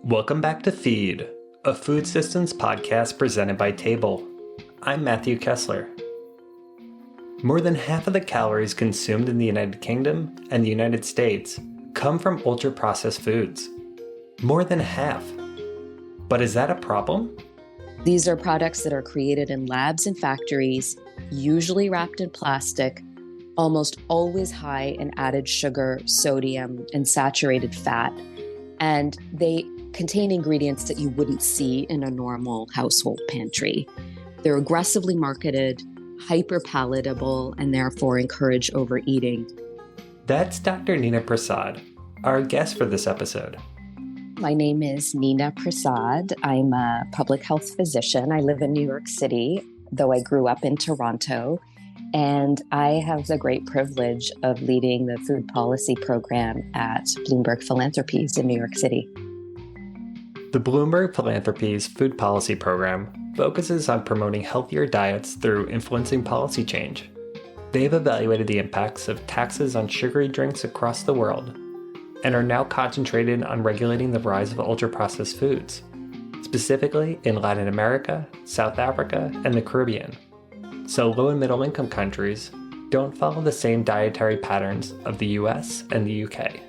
Welcome back to Feed, a food systems podcast presented by Table. I'm Matthew Kessler. More than half of the calories consumed in the United Kingdom and the United States come from ultra-processed foods. More than half. But is that a problem? These are products that are created in labs and factories, usually wrapped in plastic, almost always high in added sugar, sodium, and saturated fat. And they contain ingredients that you wouldn't see in a normal household pantry. They're aggressively marketed, hyper-palatable, and therefore encourage overeating. That's Dr. Neena Prasad, our guest for this episode. My name is Neena Prasad. I'm a public health physician. I live in New York City, though I grew up in Toronto. And I have the great privilege of leading the food policy program at Bloomberg Philanthropies in New York City. The Bloomberg Philanthropies food policy program focuses on promoting healthier diets through influencing policy change. They've evaluated the impacts of taxes on sugary drinks across the world and are now concentrated on regulating the rise of ultra-processed foods, specifically in Latin America, South Africa, and the Caribbean. So low and middle income countries don't follow the same dietary patterns of the US and the UK.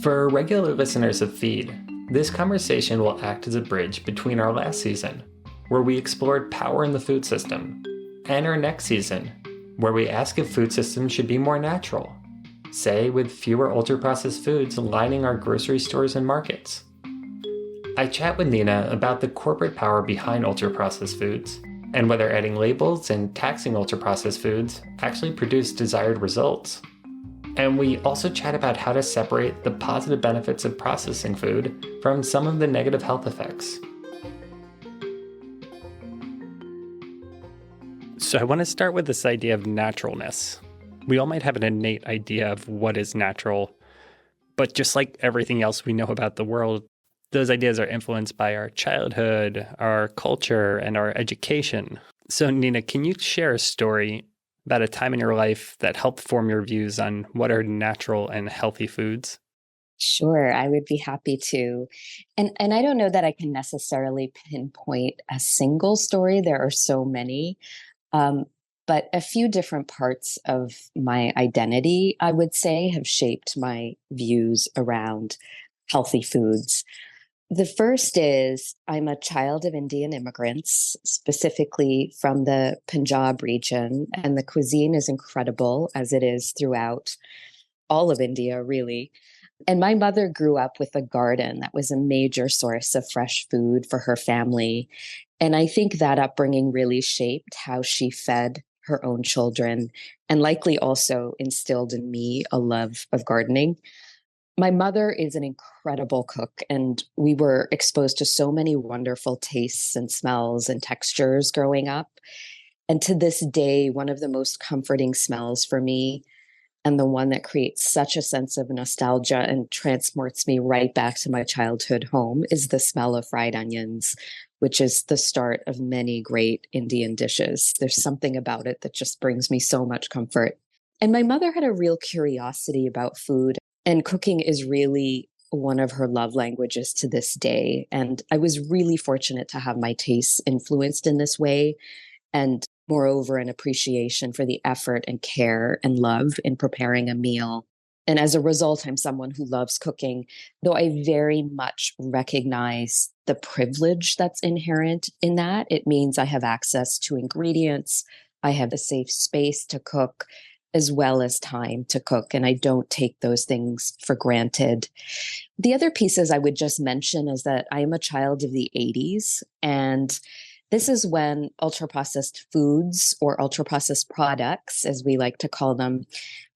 For regular listeners of Feed, this conversation will act as a bridge between our last season, where we explored power in the food system, and our next season, where we ask if food systems should be more natural, say with fewer ultra-processed foods lining our grocery stores and markets. I chat with Neena about the corporate power behind ultra-processed foods, and whether adding labels and taxing ultra-processed foods actually produce desired results. And we also chat about how to separate the positive benefits of processing food from some of the negative health effects. So I want to start with this idea of naturalness. We all might have an innate idea of what is natural, but just like everything else we know about the world, those ideas are influenced by our childhood, our culture, and our education. So Neena, can you share a story about a time in your life that helped form your views on what are natural and healthy foods? Sure, I would be happy to. And I don't know that I can necessarily pinpoint a single story. There are so many. But a few different parts of my identity, I would say, have shaped my views around healthy foods. The first is I'm a child of Indian immigrants, specifically from the Punjab region, and the cuisine is incredible, as it is throughout all of India, really. And my mother grew up with a garden that was a major source of fresh food for her family. And I think that upbringing really shaped how she fed her own children and likely also instilled in me a love of gardening. My mother is an incredible cook, and we were exposed to so many wonderful tastes and smells and textures growing up. And to this day, one of the most comforting smells for me, and the one that creates such a sense of nostalgia and transports me right back to my childhood home, is the smell of fried onions, which is the start of many great Indian dishes. There's something about it that just brings me so much comfort. And my mother had a real curiosity about food. And cooking is really one of her love languages to this day. And I was really fortunate to have my tastes influenced in this way. And moreover, an appreciation for the effort and care and love in preparing a meal. And as a result, I'm someone who loves cooking, though I very much recognize the privilege that's inherent in that. It means I have access to ingredients, I have a safe space to cook, as well as time to cook. And I don't take those things for granted. The other pieces I would just mention is that I am a child of the 80s. And this is when ultra-processed foods, or ultra-processed products, as we like to call them,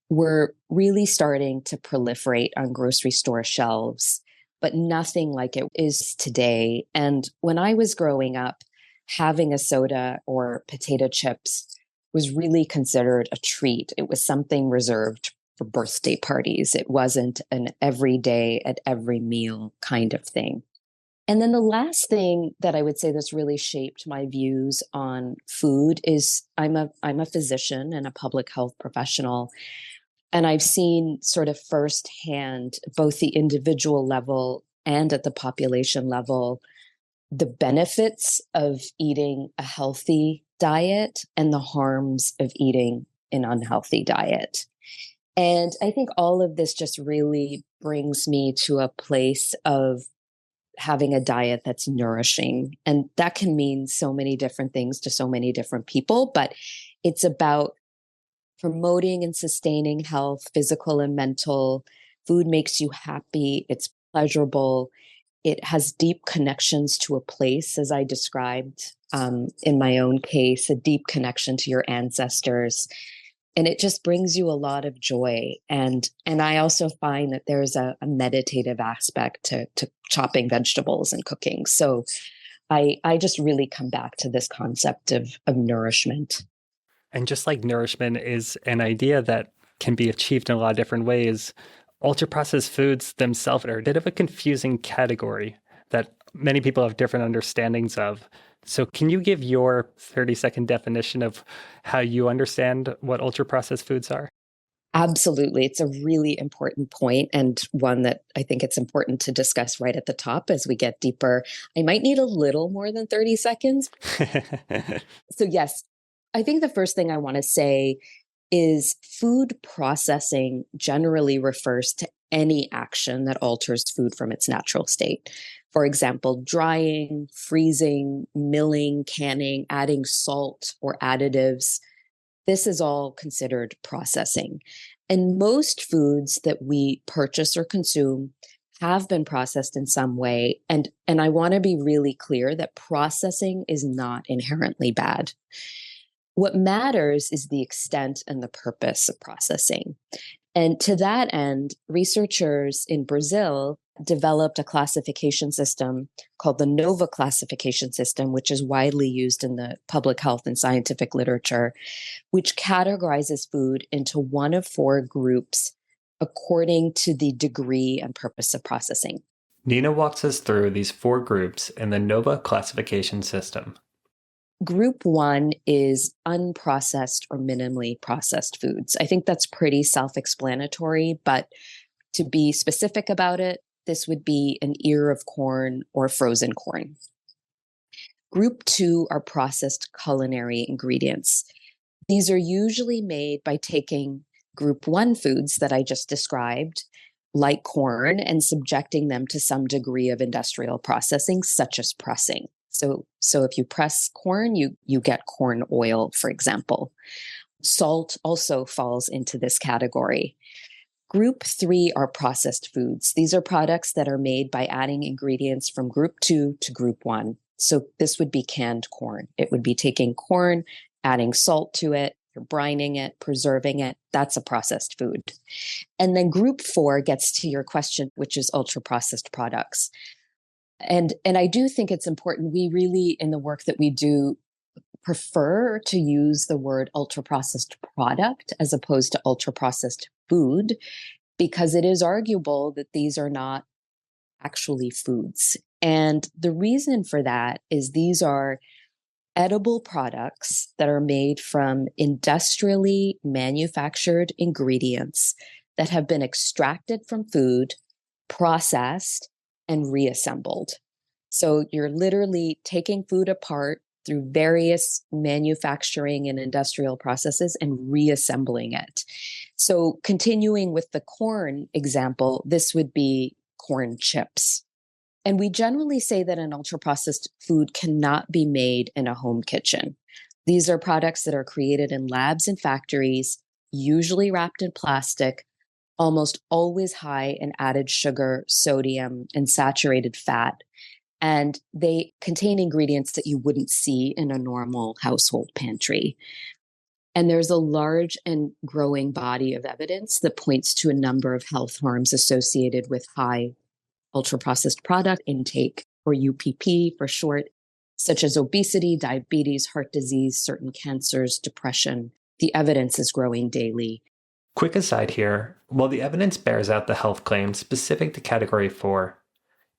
were really starting to proliferate on grocery store shelves, but nothing like it is today. And when I was growing up, having a soda or potato chips was really considered a treat. It was something reserved for birthday parties. It wasn't an everyday at every meal kind of thing. And then the last thing that I would say that's really shaped my views on food is I'm a physician and a public health professional. And I've seen sort of firsthand, both the individual level and at the population level, the benefits of eating a healthy diet and the harms of eating an unhealthy diet. And I think all of this just really brings me to a place of having a diet that's nourishing. And that can mean so many different things to so many different people, but it's about promoting and sustaining health, physical and mental. Food makes you happy, it's pleasurable, it has deep connections to a place, as I described in my own case, a deep connection to your ancestors. And it just brings you a lot of joy. And I also find that there's a meditative aspect to chopping vegetables and cooking. So I just really come back to this concept of nourishment. And just like nourishment is an idea that can be achieved in a lot of different ways, ultra-processed foods themselves are a bit of a confusing category that many people have different understandings of. So can you give your 30-second definition of how you understand what ultra-processed foods are? Absolutely. It's a really important point, and one that I think it's important to discuss right at the top as we get deeper. I might need a little more than 30 seconds. So, yes, I think the first thing I want to say is food processing generally refers to any action that alters food from its natural state. For example, drying, freezing, milling, canning, adding salt or additives. This is all considered processing. And most foods that we purchase or consume have been processed in some way. And I want to be really clear that processing is not inherently bad. What matters is the extent and the purpose of processing. And to that end, researchers in Brazil developed a classification system called the NOVA classification system, which is widely used in the public health and scientific literature, which categorizes food into one of four groups according to the degree and purpose of processing. Neena walks us through these four groups in the NOVA classification system. Group one is unprocessed or minimally processed foods. I think that's pretty self-explanatory, but to be specific about it, this would be an ear of corn or frozen corn. Group two are processed culinary ingredients. These are usually made by taking group one foods that I just described, like corn, and subjecting them to some degree of industrial processing, such as pressing. So if you press corn, you get corn oil, for example. Salt also falls into this category. Group three are processed foods. These are products that are made by adding ingredients from group two to group one. So this would be canned corn. It would be taking corn, adding salt to it, you're brining it, preserving it. That's a processed food. And then group four gets to your question, which is ultra processed products. And I do think it's important. We really, in the work that we do, prefer to use the word ultra processed product as opposed to ultra processed food, because it is arguable that these are not actually foods. And the reason for that is these are edible products that are made from industrially manufactured ingredients that have been extracted from food, processed, and reassembled. So you're literally taking food apart through various manufacturing and industrial processes and reassembling it. So continuing with the corn example, this would be corn chips. And we generally say that an ultra-processed food cannot be made in a home kitchen. These are products that are created in labs and factories, usually wrapped in plastic, almost always high in added sugar, sodium, and saturated fat. And they contain ingredients that you wouldn't see in a normal household pantry. And there's a large and growing body of evidence that points to a number of health harms associated with high ultra-processed product intake, or UPP for short, such as obesity, diabetes, heart disease, certain cancers, depression. The evidence is growing daily. Quick aside here, while the evidence bears out the health claims specific to Category 4,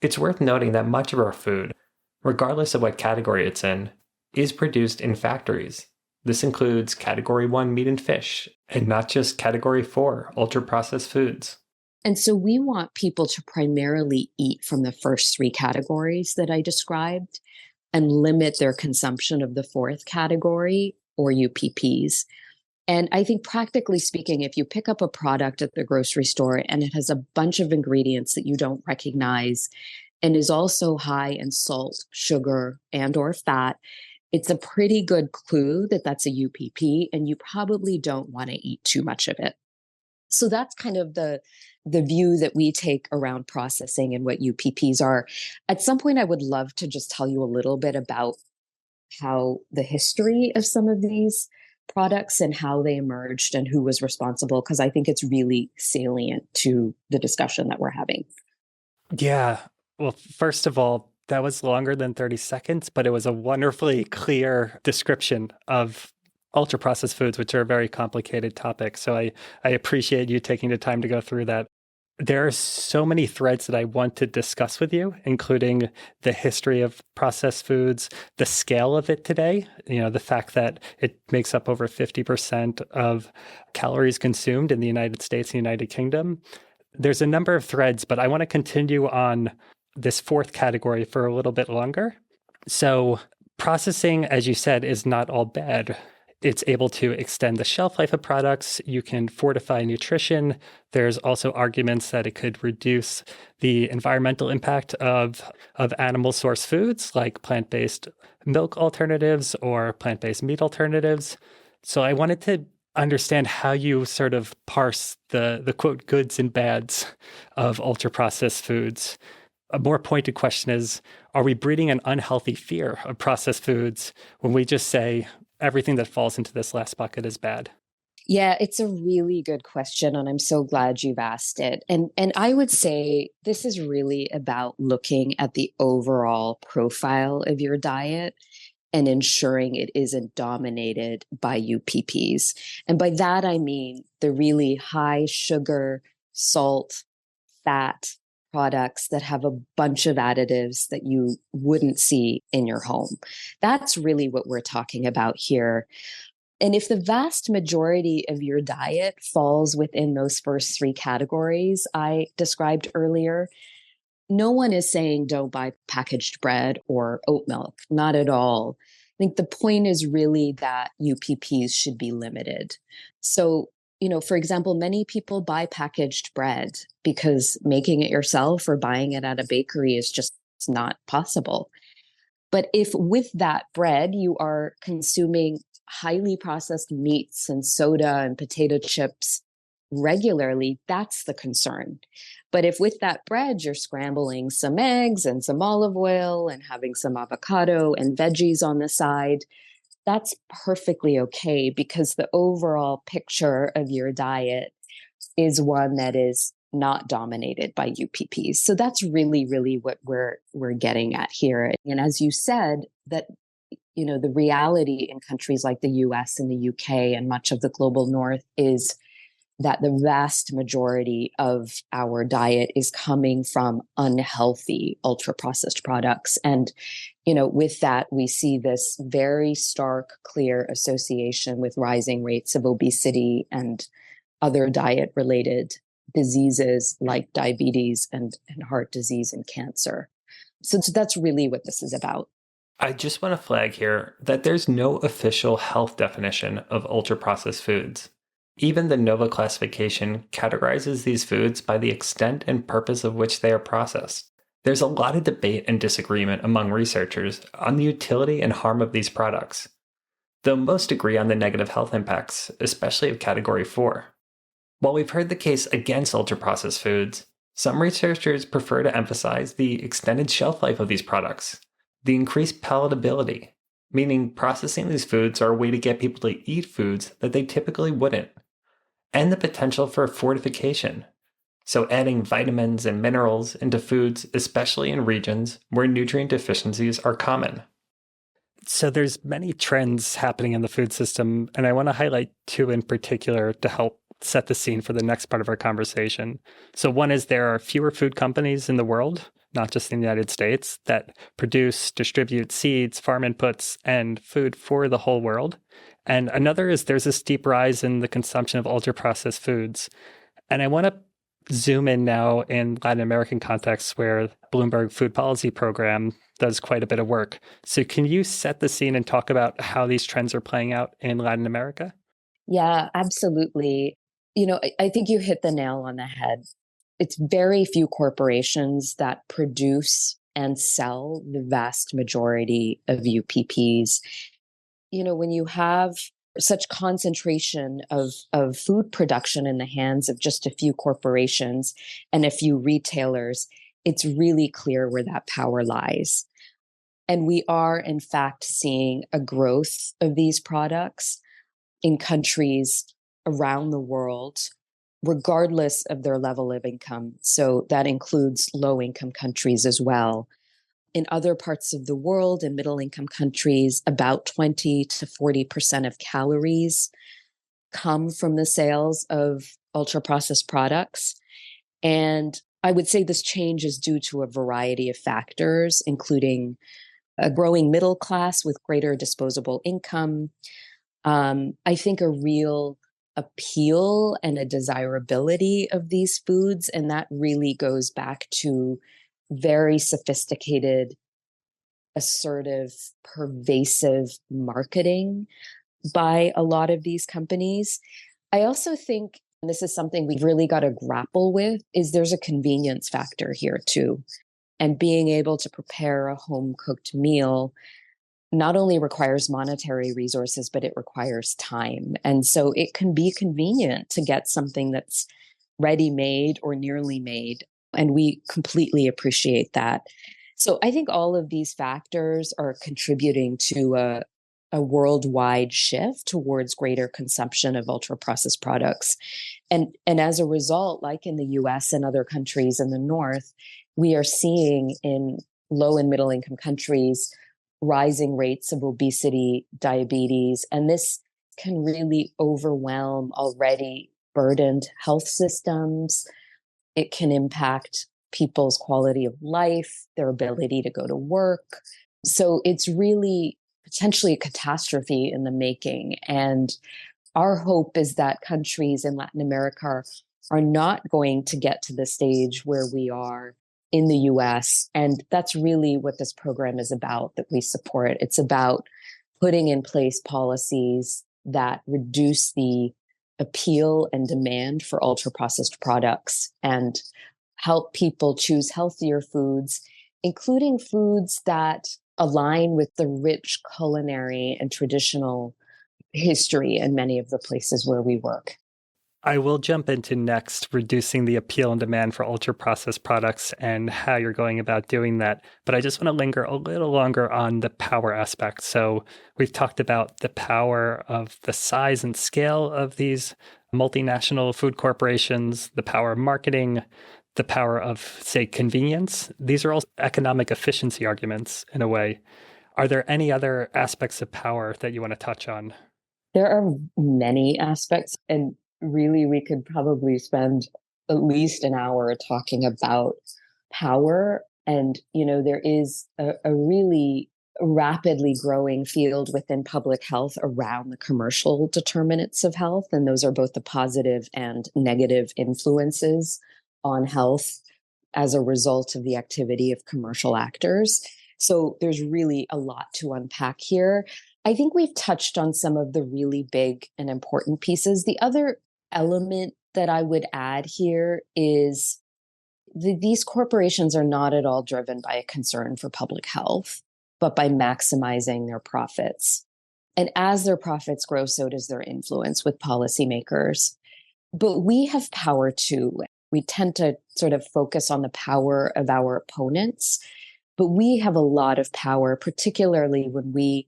it's worth noting that much of our food, regardless of what category it's in, is produced in factories. This includes Category 1 meat and fish, and not just Category 4 ultra-processed foods. And so we want people to primarily eat from the first three categories that I described and limit their consumption of the fourth category, or UPPs. And I think practically speaking, if you pick up a product at the grocery store and it has a bunch of ingredients that you don't recognize and is also high in salt, sugar, and or fat, it's a pretty good clue that that's a UPP, and you probably don't want to eat too much of it. So that's kind of the view that we take around processing and what UPPs are. At some point, I would love to just tell you a little bit about how the history of some of these products and how they emerged and who was responsible, because I think it's really salient to the discussion that we're having. Yeah. Well, first of all, that was longer than 30 seconds, but it was a wonderfully clear description of ultra-processed foods, which are a very complicated topic. So I appreciate you taking the time to go through that. There are so many threads that I want to discuss with you, including the history of processed foods, the scale of it today, the fact that it makes up over 50% of calories consumed in the United States and United Kingdom. There's a number of threads, but I want to continue on this fourth category for a little bit longer. So processing, as you said, is not all bad. It's able to extend the shelf life of products. You can fortify nutrition. There's also arguments that it could reduce the environmental impact of animal source foods like plant-based milk alternatives or plant-based meat alternatives. So I wanted to understand how you sort of parse the quote goods and bads of ultra-processed foods. A more pointed question is, are we breeding an unhealthy fear of processed foods when we just say everything that falls into this last bucket is bad? Yeah, it's a really good question, and I'm so glad you've asked it. And I would say this is really about looking at the overall profile of your diet and ensuring it isn't dominated by UPPs. And by that, I mean the really high sugar, salt, fat products that have a bunch of additives that you wouldn't see in your home. That's really what we're talking about here. And if the vast majority of your diet falls within those first three categories I described earlier, no one is saying don't buy packaged bread or oat milk, not at all. I think the point is really that UPPs should be limited. So, for example, many people buy packaged bread because making it yourself or buying it at a bakery is just not possible. But if with that bread you are consuming highly processed meats and soda and potato chips regularly, that's the concern. But if with that bread you're scrambling some eggs and some olive oil and having some avocado and veggies on the side, that's perfectly okay, because the overall picture of your diet is one that is not dominated by UPPs. So that's really, really what we're getting at here. And as you said, that the reality in countries like the US and the UK and much of the global north is that the vast majority of our diet is coming from unhealthy ultra-processed products. And, with that, we see this very stark, clear association with rising rates of obesity and other diet-related diseases like diabetes and heart disease and cancer. So that's really what this is about. I just want to flag here that there's no official health definition of ultra-processed foods. Even the NOVA classification categorizes these foods by the extent and purpose of which they are processed. There's a lot of debate and disagreement among researchers on the utility and harm of these products, though most agree on the negative health impacts, especially of Category 4. While we've heard the case against ultra-processed foods, some researchers prefer to emphasize the extended shelf life of these products, the increased palatability, meaning processing these foods are a way to get people to eat foods that they typically wouldn't, and the potential for fortification. So adding vitamins and minerals into foods, especially in regions where nutrient deficiencies are common. So there's many trends happening in the food system, and I want to highlight two in particular to help set the scene for the next part of our conversation. So one is there are fewer food companies in the world, not just in the United States, that produce, distribute seeds, farm inputs, and food for the whole world. And another is there's a steep rise in the consumption of ultra-processed foods. And I want to zoom in now in Latin American contexts where Bloomberg Food Policy Program does quite a bit of work. So can you set the scene and talk about how these trends are playing out in Latin America? Yeah, absolutely. I think you hit the nail on the head. It's very few corporations that produce and sell the vast majority of UPPs. When you have such concentration of food production in the hands of just a few corporations and a few retailers, it's really clear where that power lies. And we are, in fact, seeing a growth of these products in countries around the world, regardless of their level of income. So that includes low income countries as well. In other parts of the world, in middle income countries, about 20 to 40% of calories come from the sales of ultra processed products. And I would say this change is due to a variety of factors, including a growing middle class with greater disposable income. I think a real appeal and a desirability of these foods. And that really goes back to very sophisticated, assertive, pervasive marketing by a lot of these companies. I also think, and this is something we've really got to grapple with, is there's a convenience factor here too. And being able to prepare a home cooked meal not only requires monetary resources, but it requires time. And so it can be convenient to get something that's ready made or nearly made. And we completely appreciate that. So I think all of these factors are contributing to a worldwide shift towards greater consumption of ultra processed products. And as a result, like in the US and other countries in the North, we are seeing in low and middle income countries rising rates of obesity, diabetes, and this can really overwhelm already burdened health systems. It can impact people's quality of life, their ability to go to work. So it's really potentially a catastrophe in the making. And our hope is that countries in Latin America are not going to get to the stage where we are in the US. And that's really what this program is about, that we support. It's about putting in place policies that reduce the appeal and demand for ultra processed products and help people choose healthier foods, including foods that align with the rich culinary and traditional history in many of the places where we work. I will jump into next reducing the appeal and demand for ultra processed products and how you're going about doing that. But I just want to linger a little longer on the power aspect. So we've talked about the power of the size and scale of these multinational food corporations, the power of marketing, the power of, say, convenience. These are all economic efficiency arguments in a way. Are there any other aspects of power that you want to touch on? There are many aspects, and really, we could probably spend at least an hour talking about power. And, there is a really rapidly growing field within public health around the commercial determinants of health. And those are both the positive and negative influences on health as a result of the activity of commercial actors. So there's really a lot to unpack here. I think we've touched on some of the really big and important pieces. The other element that I would add here is these corporations are not at all driven by a concern for public health, but by maximizing their profits. And as their profits grow, so does their influence with policymakers. But we have power too. We tend to sort of focus on the power of our opponents, but we have a lot of power, particularly when we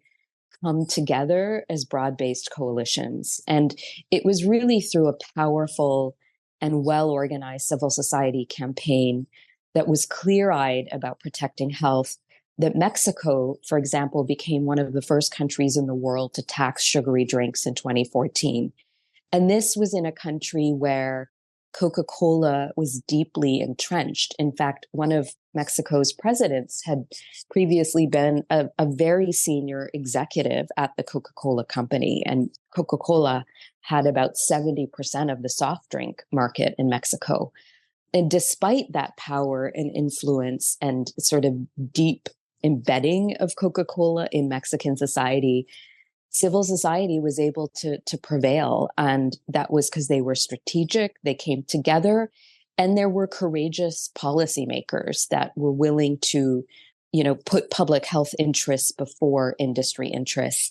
come together as broad-based coalitions. And it was really through a powerful and well-organized civil society campaign that was clear-eyed about protecting health that Mexico, for example, became one of the first countries in the world to tax sugary drinks in 2014. And this was in a country where Coca-Cola was deeply entrenched. In fact, one of Mexico's presidents had previously been a very senior executive at the Coca-Cola company, and Coca-Cola had about 70% of the soft drink market in Mexico. And despite that power and influence and sort of deep embedding of Coca-Cola in Mexican society, civil society was able to prevail. And that was because they were strategic, they came together, and there were courageous policymakers that were willing to, put public health interests before industry interests.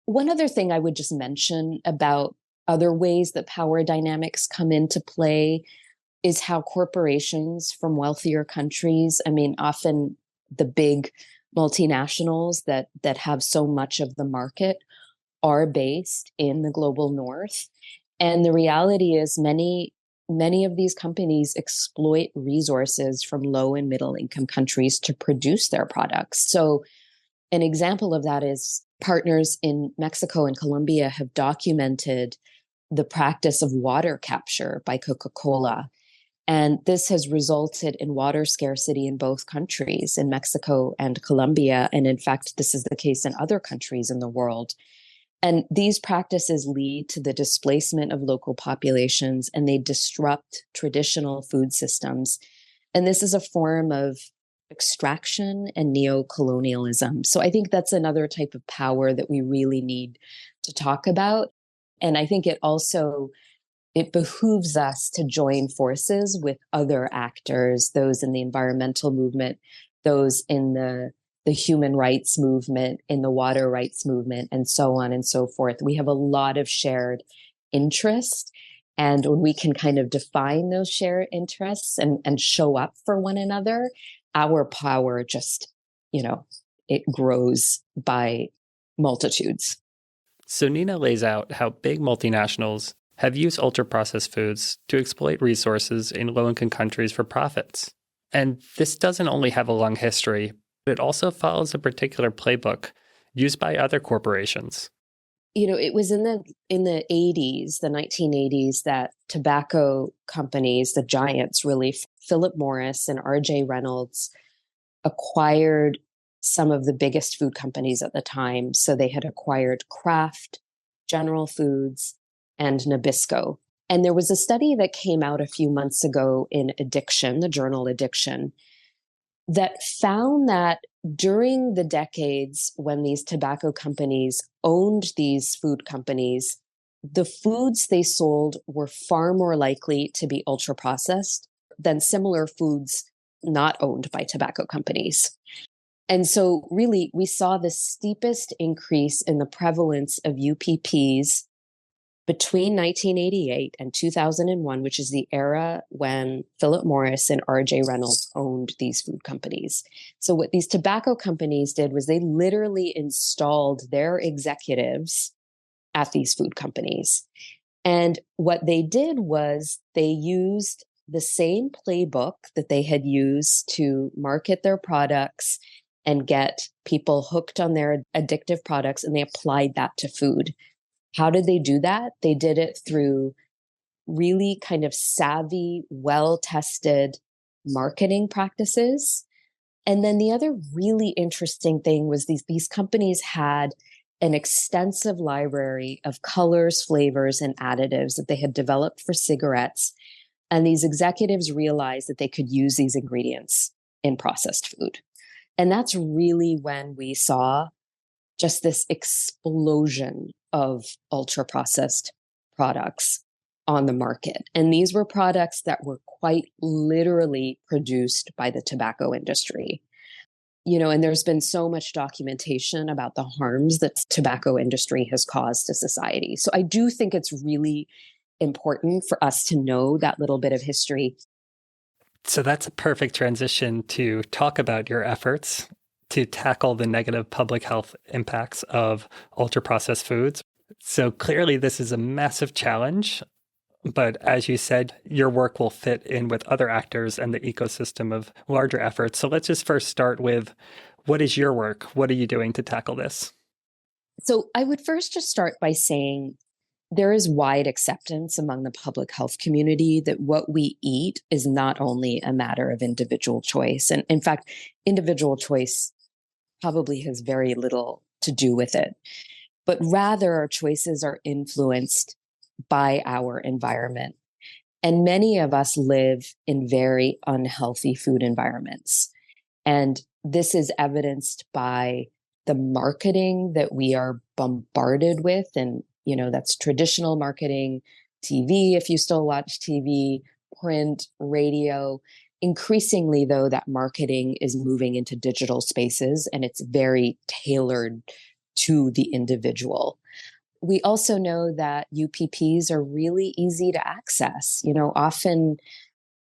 One other thing I would just mention about other ways that power dynamics come into play is how corporations from wealthier countries, often the big multinationals that have so much of the market are based in the global north. And the reality is many of these companies exploit resources from low and middle income countries to produce their products. So an example of that is partners in Mexico and Colombia have documented the practice of water capture by Coca-Cola. And this has resulted in water scarcity in both countries, in Mexico and Colombia. And in fact, this is the case in other countries in the world. And these practices lead to the displacement of local populations, and they disrupt traditional food systems. And this is a form of extraction and neo-colonialism. So I think that's another type of power that we really need to talk about. And I think it behooves us to join forces with other actors, those in the environmental movement, those in the human rights movement, in the water rights movement, and so on and so forth. We have a lot of shared interest. And when we can kind of define those shared interests and show up for one another, our power just, it grows by multitudes. So Neena lays out how big multinationals have used ultra-processed foods to exploit resources in low-income countries for profits. And this doesn't only have a long history, but it also follows a particular playbook used by other corporations. It was in the 80s, the 1980s, that tobacco companies, the giants really, Philip Morris and R.J. Reynolds, acquired some of the biggest food companies at the time. So they had acquired Kraft, General Foods, and Nabisco. And there was a study that came out a few months ago in Addiction, the journal Addiction, that found that during the decades when these tobacco companies owned these food companies, the foods they sold were far more likely to be ultra processed than similar foods not owned by tobacco companies. And so really, we saw the steepest increase in the prevalence of UPPs between 1988 and 2001, which is the era when Philip Morris and R.J. Reynolds owned these food companies. So what these tobacco companies did was they literally installed their executives at these food companies. And what they did was they used the same playbook that they had used to market their products and get people hooked on their addictive products, and they applied that to food. How did they do that? They did it through really kind of savvy, well-tested marketing practices. And then the other really interesting thing was these companies had an extensive library of colors, flavors, and additives that they had developed for cigarettes. And these executives realized that they could use these ingredients in processed food. And that's really when we saw just this explosion of ultra-processed products on the market. And these were products that were quite literally produced by the tobacco industry. And there's been so much documentation about the harms that the tobacco industry has caused to society. So I do think it's really important for us to know that little bit of history. So that's a perfect transition to talk about your efforts to tackle the negative public health impacts of ultra-processed foods. So clearly this is a massive challenge, but as you said, your work will fit in with other actors and the ecosystem of larger efforts. So let's just first start with, what is your work? What are you doing to tackle this? So I would first just start by saying there is wide acceptance among the public health community that what we eat is not only a matter of individual choice. And in fact, individual choice probably has very little to do with it, but rather our choices are influenced by our environment. And many of us live in very unhealthy food environments. And this is evidenced by the marketing that we are bombarded with. And, that's traditional marketing, TV, if you still watch TV, print, radio. Increasingly, though, that marketing is moving into digital spaces and it's very tailored to the individual. We also know that UPPs are really easy to access. Often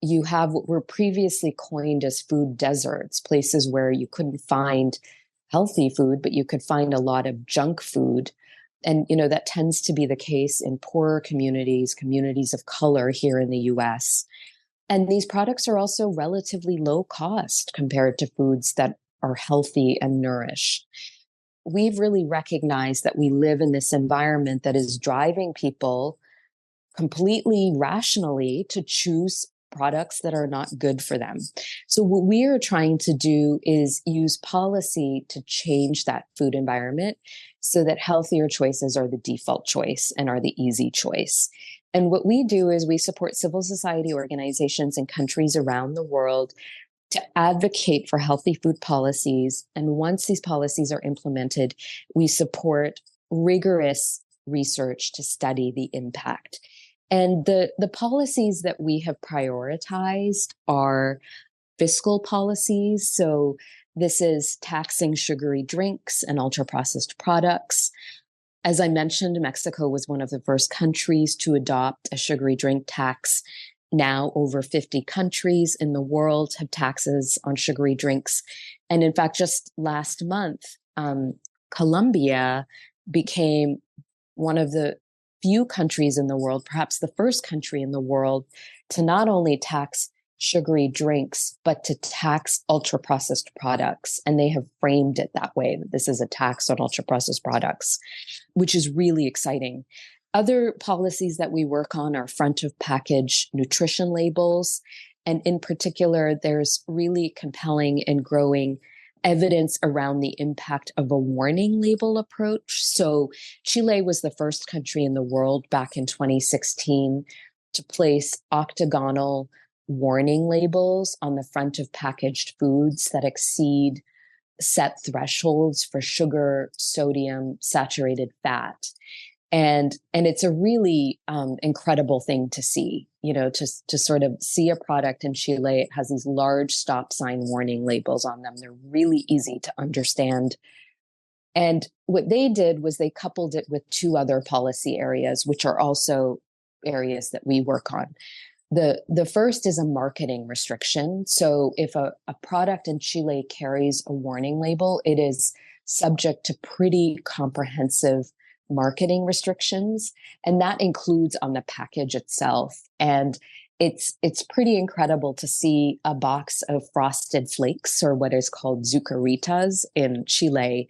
you have what were previously coined as food deserts, places where you couldn't find healthy food, but you could find a lot of junk food. And, that tends to be the case in poorer communities of color here in the US. And these products are also relatively low cost compared to foods that are healthy and nourish. We've really recognized that we live in this environment that is driving people completely rationally to choose products that are not good for them. So what we are trying to do is use policy to change that food environment so that healthier choices are the default choice and are the easy choice. And what we do is we support civil society organizations in countries around the world to advocate for healthy food policies. And once these policies are implemented, we support rigorous research to study the impact. And the policies that we have prioritized are fiscal policies. So this is taxing sugary drinks and ultra-processed products. As I mentioned, Mexico was one of the first countries to adopt a sugary drink tax. Now over 50 countries in the world have taxes on sugary drinks. And in fact, just last month, Colombia became one of the few countries in the world, perhaps the first country in the world, to not only tax sugary drinks, but to tax ultra-processed products. And they have framed it that way, that this is a tax on ultra-processed products, which is really exciting. Other policies that we work on are front of package nutrition labels. And in particular, there's really compelling and growing evidence around the impact of a warning label approach. So Chile was the first country in the world back in 2016 to place octagonal warning labels on the front of packaged foods that exceed set thresholds for sugar, sodium, saturated fat. And it's a really incredible thing to see, to sort of see a product in Chile. It has these large stop sign warning labels on them. They're really easy to understand. And what they did was they coupled it with two other policy areas, which are also areas that we work on. The first is a marketing restriction. So if a product in Chile carries a warning label, it is subject to pretty comprehensive marketing restrictions, and that includes on the package itself. And it's pretty incredible to see a box of Frosted Flakes, or what is called Zucaritas in Chile,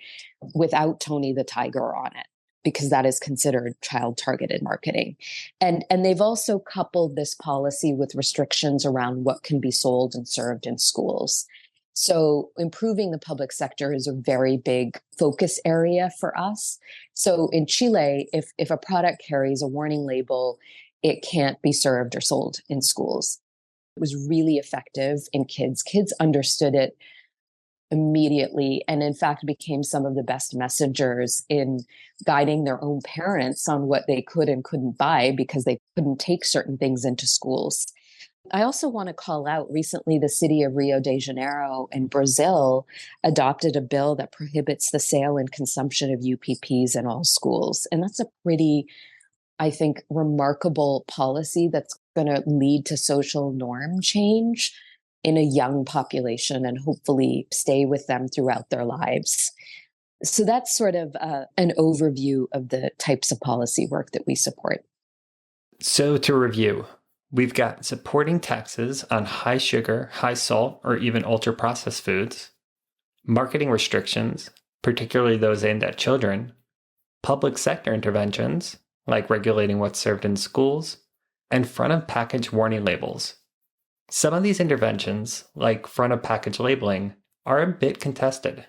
without Tony the Tiger on it, because that is considered child-targeted marketing. And they've also coupled this policy with restrictions around what can be sold and served in schools. So improving the public sector is a very big focus area for us. So in Chile, if a product carries a warning label, it can't be served or sold in schools. It was really effective in kids. Kids understood it immediately, and in fact became some of the best messengers in guiding their own parents on what they could and couldn't buy because they couldn't take certain things into schools. I also want to call out recently the city of Rio de Janeiro in Brazil adopted a bill that prohibits the sale and consumption of UPPs in all schools. And that's a pretty, I think, remarkable policy that's going to lead to social norm change in a young population and hopefully stay with them throughout their lives. So that's sort of an overview of the types of policy work that we support. So to review, we've got supporting taxes on high sugar, high salt, or even ultra-processed foods, marketing restrictions, particularly those aimed at children, public sector interventions, like regulating what's served in schools, and front-of-package warning labels. Some of these interventions, like front-of-package labeling, are a bit contested.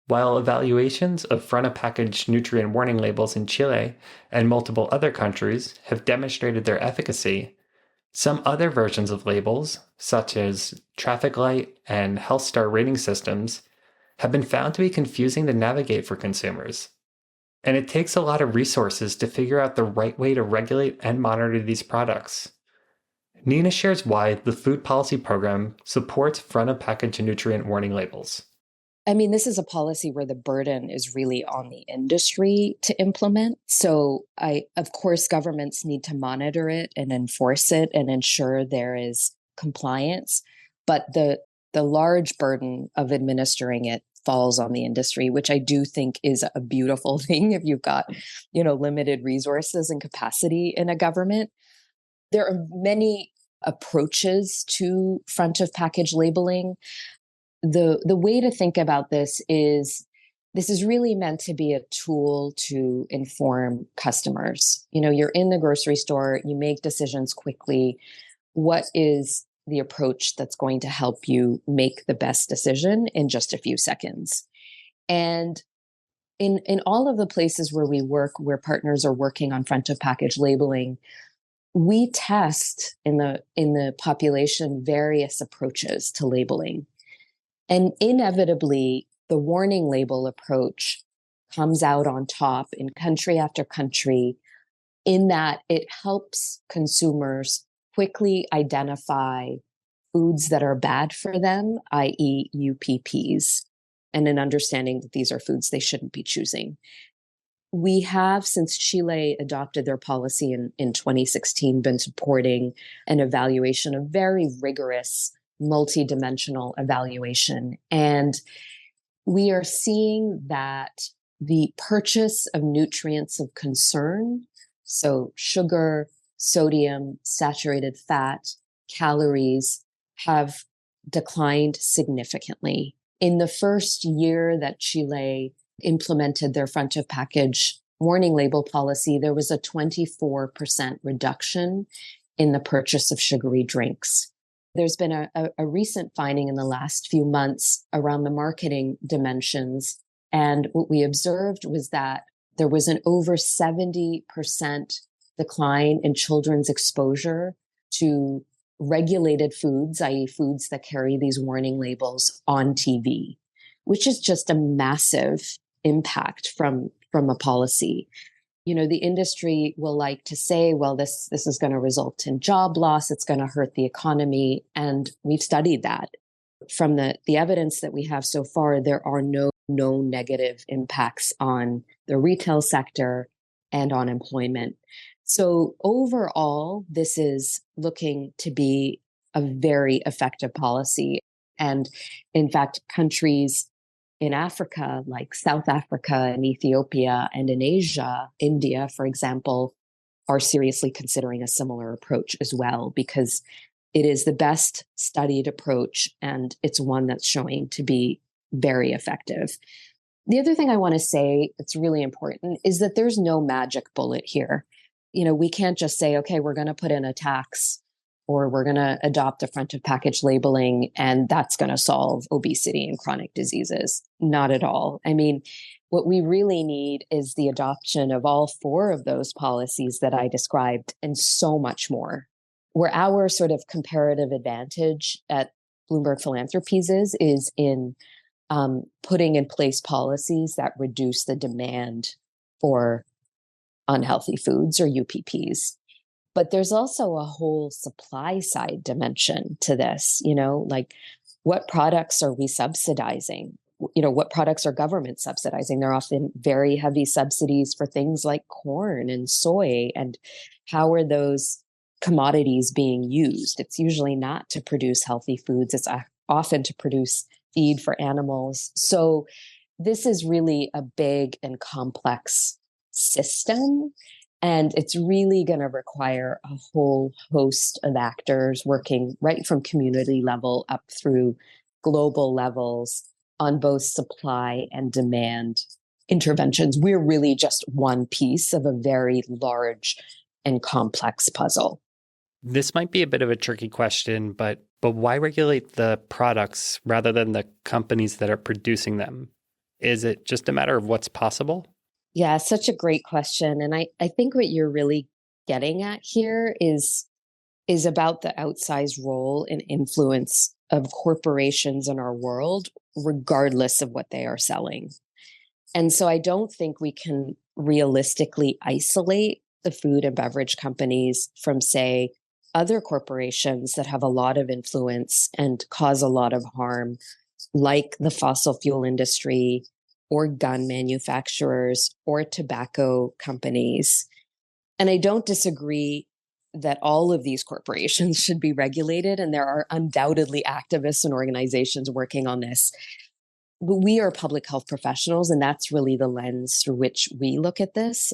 While evaluations of front-of-package nutrient warning labels in Chile and multiple other countries have demonstrated their efficacy, some other versions of labels, such as traffic light and health star rating systems, have been found to be confusing to navigate for consumers. And it takes a lot of resources to figure out the right way to regulate and monitor these products. Neena shares why the Food Policy Program supports front-of-package nutrient warning labels. I mean, this is a policy where the burden is really on the industry to implement. So of course, governments need to monitor it and enforce it and ensure there is compliance. But the large burden of administering it falls on the industry, which I do think is a beautiful thing if you've got, limited resources and capacity in a government. There are many approaches to front of package labeling. The way to think about this is really meant to be a tool to inform customers. You're in the grocery store, you make decisions quickly. What is the approach that's going to help you make the best decision in just a few seconds? And in all of the places where we work, where partners are working on front of package labeling, we test in the population various approaches to labeling. And inevitably, the warning label approach comes out on top in country after country, in that it helps consumers quickly identify foods that are bad for them, i.e. UPPs, and an understanding that these are foods they shouldn't be choosing. We have, since Chile adopted their policy in 2016, been supporting an evaluation, a very rigorous multidimensional evaluation. And we are seeing that the purchase of nutrients of concern, so sugar, sodium, saturated fat, calories, have declined significantly. In the first year that Chile implemented their front of package warning label policy, there was a 24% reduction in the purchase of sugary drinks. There's been a recent finding in the last few months around the marketing dimensions. And what we observed was that there was an over 70% decline in children's exposure to regulated foods, i.e. foods that carry these warning labels on TV, which is just a massive impact from a policy. The industry will like to say, well, this is going to result in job loss. It's going to hurt the economy. And we've studied that. From the evidence that we have so far, there are no negative impacts on the retail sector and on employment. So overall, this is looking to be a very effective policy. And in fact, countries in Africa, like South Africa and Ethiopia, and in Asia, India, for example, are seriously considering a similar approach as well, because it is the best studied approach and it's one that's showing to be very effective. The other thing I want to say that's really important is that there's no magic bullet here. We can't just say, okay, we're going to put in a tax or we're going to adopt a front of package labeling and that's going to solve obesity and chronic diseases. Not at all. I mean, what we really need is the adoption of all four of those policies that I described and so much more. Where our sort of comparative advantage at Bloomberg Philanthropies is in putting in place policies that reduce the demand for unhealthy foods or UPPs. But there's also a whole supply side dimension to this, like what products are we subsidizing? What products are government subsidizing? They're often very heavy subsidies for things like corn and soy. And how are those commodities being used? It's usually not to produce healthy foods. It's often to produce feed for animals. So this is really a big and complex system. And it's really going to require a whole host of actors working right from community level up through global levels on both supply and demand interventions. We're really just one piece of a very large and complex puzzle. This might be a bit of a tricky question, but why regulate the products rather than the companies that are producing them? Is it just a matter of what's possible? Yeah, such a great question. And I think what you're really getting at here is about the outsized role and influence of corporations in our world, regardless of what they are selling. And so I don't think we can realistically isolate the food and beverage companies from, say, other corporations that have a lot of influence and cause a lot of harm, like the fossil fuel industry or gun manufacturers or tobacco companies. And I don't disagree that all of these corporations should be regulated, and there are undoubtedly activists and organizations working on this. But we are public health professionals, and that's really the lens through which we look at this.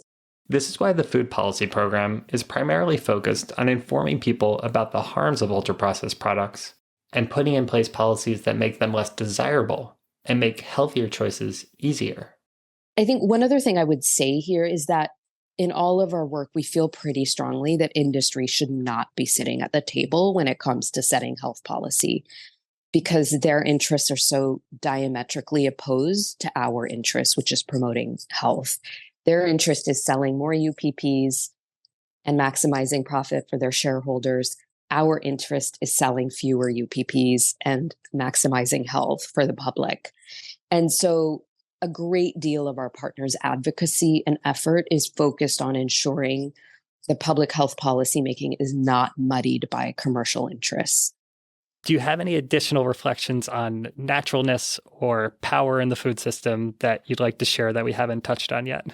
This is why the food policy program is primarily focused on informing people about the harms of ultra-processed products and putting in place policies that make them less desirable and make healthier choices easier. I think one other thing I would say here is that in all of our work, we feel pretty strongly that industry should not be sitting at the table when it comes to setting health policy, because their interests are so diametrically opposed to our interests, which is promoting health. Their interest is selling more UPPs and maximizing profit for their shareholders. Our interest is selling fewer UPPs and maximizing health for the public. And so a great deal of our partners' advocacy and effort is focused on ensuring the public health policy making is not muddied by commercial interests. Do you have any additional reflections on naturalness or power in the food system that you'd like to share that we haven't touched on yet?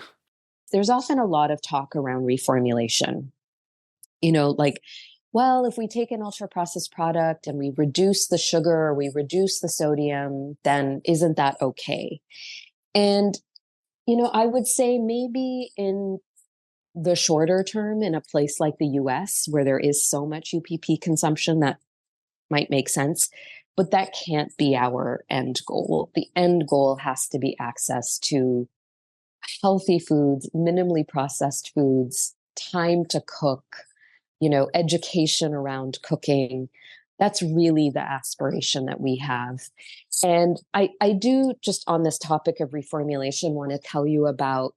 There's often a lot of talk around reformulation. Like, well, if we take an ultra-processed product and we reduce the sugar or we reduce the sodium, then isn't that okay? And, I would say maybe in the shorter term, in a place like the US, where there is so much UPP consumption, that might make sense. But that can't be our end goal. The end goal has to be access to healthy foods, minimally processed foods, time to cook, education around cooking. That's really the aspiration that we have. And I do, just on this topic of reformulation, want to tell you about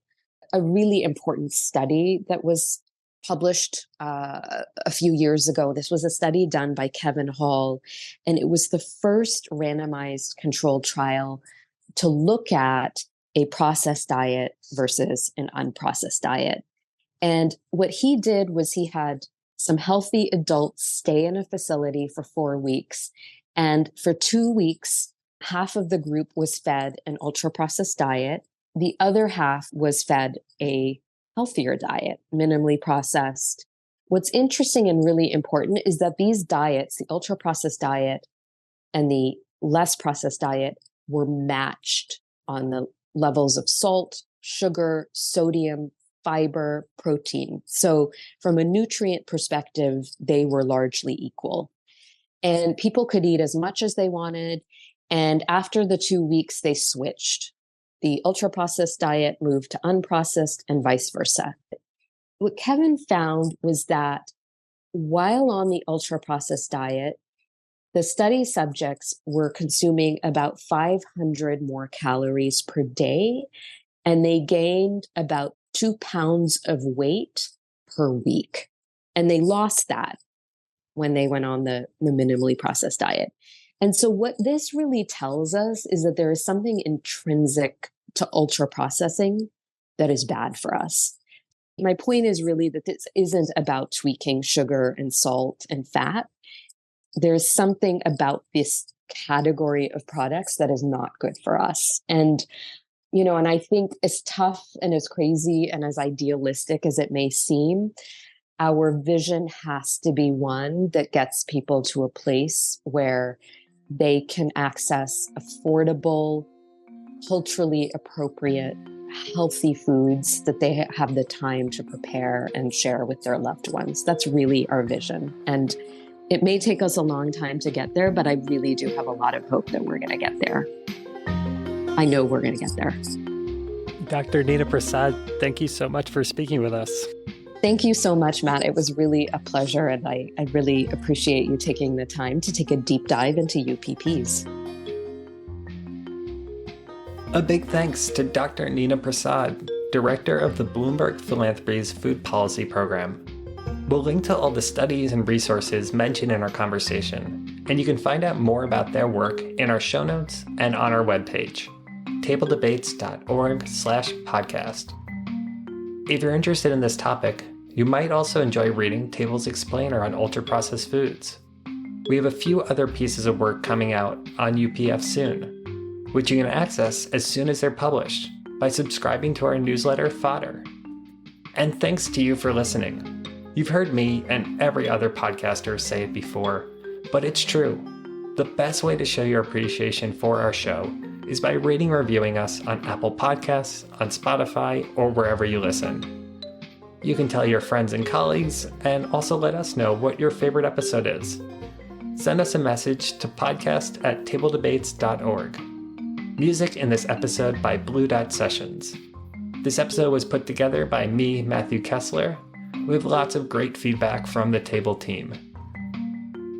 a really important study that was published a few years ago. This was a study done by Kevin Hall, and it was the first randomized controlled trial to look at a processed diet versus an unprocessed diet. And what he did was he had some healthy adults stay in a facility for 4 weeks. And for 2 weeks, half of the group was fed an ultra-processed diet. The other half was fed a healthier diet, minimally processed. What's interesting and really important is that these diets, the ultra-processed diet and the less processed diet, were matched on the levels of salt, sugar, sodium, fiber, protein. So from a nutrient perspective, they were largely equal. And people could eat as much as they wanted. And after the 2 weeks, they switched. The ultra-processed diet moved to unprocessed and vice versa. What Kevin found was that while on the ultra-processed diet, the study subjects were consuming about 500 more calories per day, and they gained about 2 pounds of weight per week. And they lost that when they went on the minimally processed diet. And so what this really tells us is that there is something intrinsic to ultra processing that is bad for us. My point is really that this isn't about tweaking sugar and salt and fat. There's something about this category of products that is not good for us. And and I think as tough and as crazy and as idealistic as it may seem, our vision has to be one that gets people to a place where they can access affordable, culturally appropriate, healthy foods that they have the time to prepare and share with their loved ones. That's really our vision. And it may take us a long time to get there, but I really do have a lot of hope that we're going to get there. I know we're going to get there. Dr. Neena Prasad, thank you so much for speaking with us. Thank you so much, Matt. It was really a pleasure, and I really appreciate you taking the time to take a deep dive into UPPs. A big thanks to Dr. Neena Prasad, Director of the Bloomberg Philanthropies Food Policy Program. We'll link to all the studies and resources mentioned in our conversation, and you can find out more about their work in our show notes and on our webpage, tabledebates.org/podcast. If you're interested in this topic, you might also enjoy reading Table's explainer on ultra-processed foods. We have a few other pieces of work coming out on UPF soon, which you can access as soon as they're published by subscribing to our newsletter, Fodder. And thanks to you for listening. You've heard me and every other podcaster say it before, but it's true. The best way to show your appreciation for our show is by rating and reviewing us on Apple Podcasts, on Spotify, or wherever you listen. You can tell your friends and colleagues, and also let us know what your favorite episode is. Send us a message to podcast@tabledebates.org. Music in this episode by Blue Dot Sessions. This episode was put together by me, Matthew Kessler, with lots of great feedback from the Table team.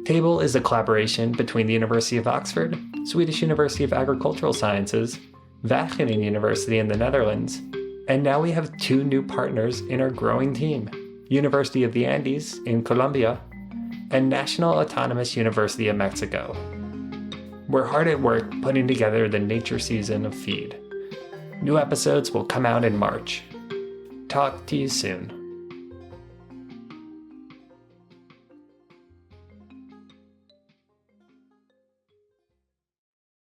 Table is a collaboration between the University of Oxford, Swedish University of Agricultural Sciences, Wageningen University in the Netherlands, and now we have 2 new partners in our growing team, University of the Andes in Colombia, and National Autonomous University of Mexico. We're hard at work putting together the nature season of Feed. New episodes will come out in March. Talk to you soon.